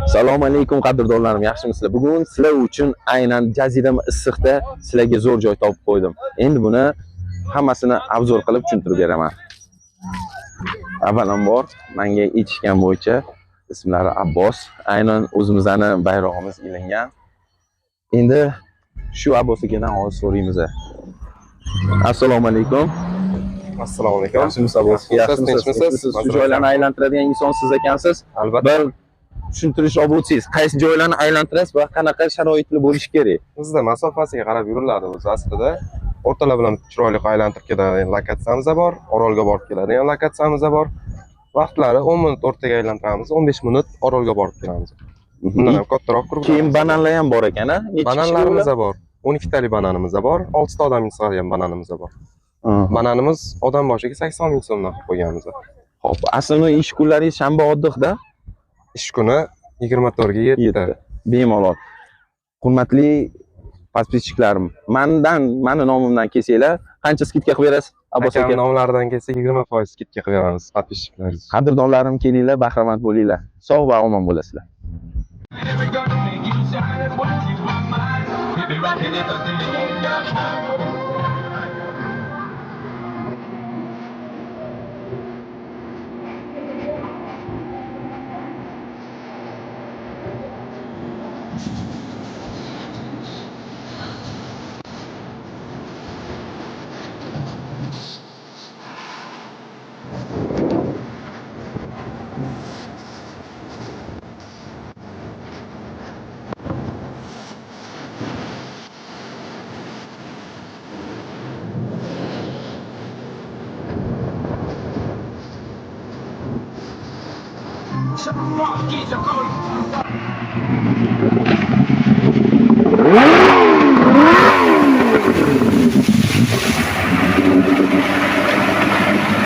Assalomu alaykum qadrdonlarim, yaxshimisizlar? Bugun sizlar uchun aynan jazirama issiqda sizlarga zo'r joy topib qo'ydim. Endi buni hammasini obzor qilib tushuntirib beraman. Avvalambor menga aytishgan bo'yicha ismlari Abbos, aynan o'zimizning bayrog'imiz ilingan. Endi shu Abbos akadan hozir so'raymiz. Assalomu alaykum. Assalomu alaykum. Yaxshimisiz Abbos? Yaxshimisiz? Siz shu joylarni aylantiradigan inson siz ekansiz. Albatta. Bir tushuntirish olib o'tsangiz, qaysi joylarni aylantirasiz va qanaqa sharoitli bo'lishi kerak? Bizda masofasiga qarab yuriladi o'zi aslida. O'rtalar bilan chiroyli aylantirib keladigan lokatsiyamiz bor, Orolga borib keladigan lokatsiyamiz bor. Vaqtlari 10 minut o'rtaga aylantiramiz, 15 minut Orolga borib kelamiz. Bundan ham kattaroq qurib. Keyin bananlar ham bor ekan-a? Bananlarimiz bor. 12 talik bananimiz bor, 6 ta odamga sig'adigan bananimiz bor. Bananimiz odam boshiga 80 ming so'mdan qilib qo'yganmiz. Xo'p, asli ish kunlaringiz shanba oddiqda? Ish kuni 24 ga 7. Bemalol. Hurmatli podpischiklarim, meni nomimdan kelsanglar, qancha skidka qilib berasiz? Abbos aka nomlaridan kelsa 20% skidka qilib beramiz podpischiklaringiz. Qadrdonlarim, kelinglar, bahramand bo'linglar. Sog' va omon bo'lasizlar. Some rock is a